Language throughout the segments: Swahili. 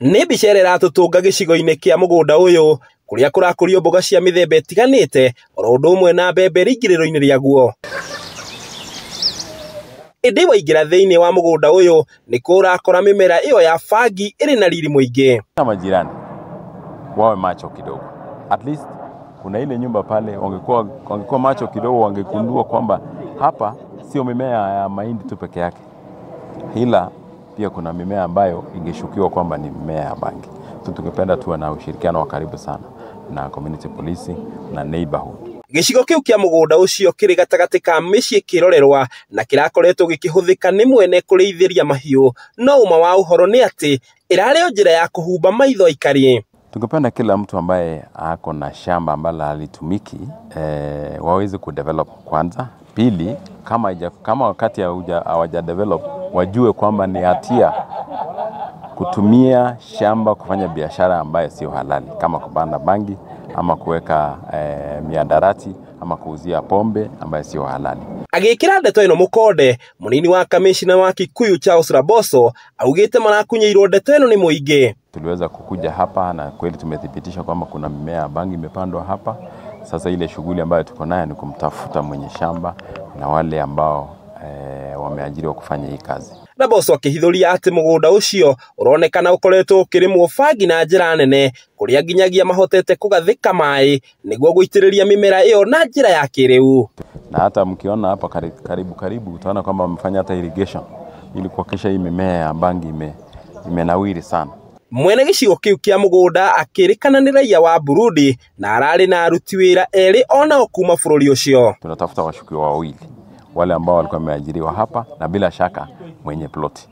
Nĩ mbica ĩrĩa ĩratũtũnga gĩcigo-inĩ kĩa mũgũnda ũyũ kũrĩa kũrakũrio mboga cia mĩthemba ĩtiganĩte oro ũndũ ũmwe na mbembe rĩingĩrĩro-inĩ rĩaguo. Ĩndĩ waingĩra thĩinĩ wa mũgũnda ũyũ nĩ kũrakora mĩmera ĩyo ya bangi ĩrĩ na riri mũingĩ. Kama jirani wawe macho kidogo. At least kuna ile nyumba pale wangekuwa macho kidogo, wangekundua kwamba hapa sio mimea ya mahindi tu peke yake. Ila pia kuna mimea ambayo ingeshukiwa kwamba ni mimea ya bangi. Tungependa tuwe na ushirikiano wa karibu sana na community police na neighborhood. Gĩcigo kĩu kĩa mũgũnda ũcio kĩrĩ gatagatĩ ka mĩciĩ kĩrorerwa na kĩrakoretwo gĩkĩhũthĩka nĩ mwene kũrĩithĩria mahiũ, no uma wa ũhoro nĩ atĩ ĩrarĩ njĩra ya kũhumba maitho aikari. Tungependa kila mtu ambaye ako na shamba ambalo halitumiki waweze kudevelop kwanza. Pili, kama wakati hawaja develop wajue kwamba ni hatia kutumia shamba kufanya biashara ambayo sio halali, kama kupanda bangi ama kuweka miadarati ama kuuzia pombe ambayo sio halali. Agĩkĩra ndeto ĩno mũkonde, mũnini wa kamishina wa Kikuyu Charles Raboso augĩte marakunyeirwo ndeto ĩno nĩ mũingĩ. Tuliweza kukuja hapa na kweli tumethibitisha kwamba kuna mimea ya bangi imepandwa hapa. Sasa ile shughuli ambayo tuko nayo ni kumtafuta mwenye shamba na wale ambao wameajiriwa kufanya hii kazi. Raboso akĩhithuria atĩ mũgũnda ũcio ũronekana ũkoretwo ũkĩrĩmwo bangi na njĩra nene kũrĩa nginyagia mahotete kũgathĩka maĩ nĩguo gũitĩrĩria mĩmera ĩyo na njĩra ya kĩrĩu. Na hata mkiona hapa karibu utaona kwamba wamefanya hata irrigation ili kuhakikisha hii mimea ya bangi imenawiri sana. Mwene gĩcigo kĩu kĩa mũgũnda akĩrĩkana nĩ raia wa Burundi na ararĩ na aruti wĩra erĩ onao kuma bũrũri ũcio. Tunatafuta washukiwa wawili, wale ambao walikuwa wameajiriwa hapa na bila shaka mwenye ploti.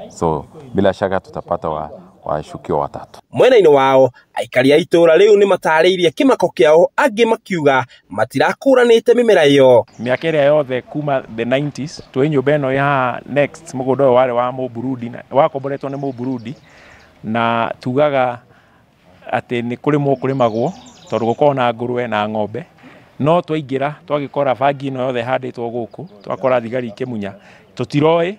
So bila shaka tutapata washukiwa watatu. Mwena-inĩ wao aikari a itũra rĩu nĩ matarĩirie kĩmako kĩao, angĩ makiuga matirakũranĩte mĩmera ĩyo. Mĩaka ĩrĩa yothe kuma the 90s twĩ nyũmba ĩno ya Next mũgũnda ũyũ warĩ wa Mũburundi wakomboretwo nĩ Mũburundi, na tugaga atĩ nĩ kũrĩmagwo tondũ gũkorwo na ngũrwe na ng'ombe, no twaingĩra twagĩkora bangi ĩno yothe handĩtwo gũkũ, twakora thigari ikĩmunya, tũtiroĩ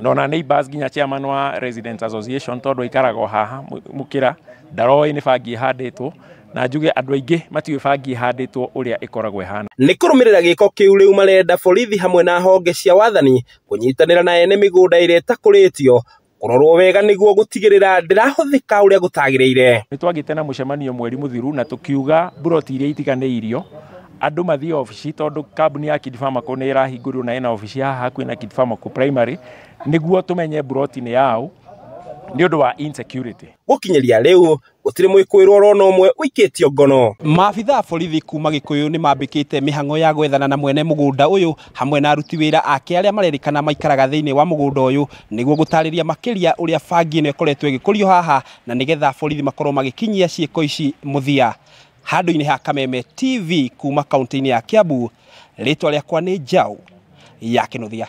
nona neighbors nginya chairman wa Residents Association tondũ ikarago haha mukira ndaroĩ nĩ bangi handĩtwo, na njuge andũ aingĩ matiũĩ bangi handĩtwo ũrĩa ĩkoragwo ihana. Nĩ kũrũmĩrĩra gĩko kĩu rĩu marenda borithi hamwe na honge cia wathani kũnyitanĩra na ene mĩgũnda ĩrĩa ĩtakũrĩtio kũrorwo wega nĩguo gũtigĩrĩra ndĩrahũthĩka ũrĩa gũtagĩrĩire. Nĩ twagĩte na mũcemanio mweri mũthiru na tũkiuga buroti iria itiganĩirio andũ mathiĩ ofici tondũ kambuni ya Kid Pharmaco nĩ ĩrahingũrwo na ĩna ofici haha hakuhĩ na Kid Pharmaco Primary nĩguo tũmenye buroti nĩ yao nĩ ũndũ wa insecurity. Gũkinyĩria rĩu gũtirĩ mwĩkũĩrwo oro na ũmwe ũikĩtio ngono. Maabitha borithi kuma Gĩkũyũ nĩ mambĩkĩte mĩhang'o ya gwethana na mwene mũgũnda ũyũ hamwe na aruti wĩra ake arĩa marerĩkana maikaraga thĩinĩ wa mũgũnda ũyũ nĩguo gũtarĩria makĩria ũrĩa bangi ĩno ĩkoretwo ĩgĩkũrio haha na nĩgetha borithi makorwo magĩkinyia ciĩko ici mũthia. Handũ-inĩ ha Kameme TV kuma kaunti-inĩ ya Kiambu, rĩtwa rĩakwa nĩ Njau ya Kĩnuthia.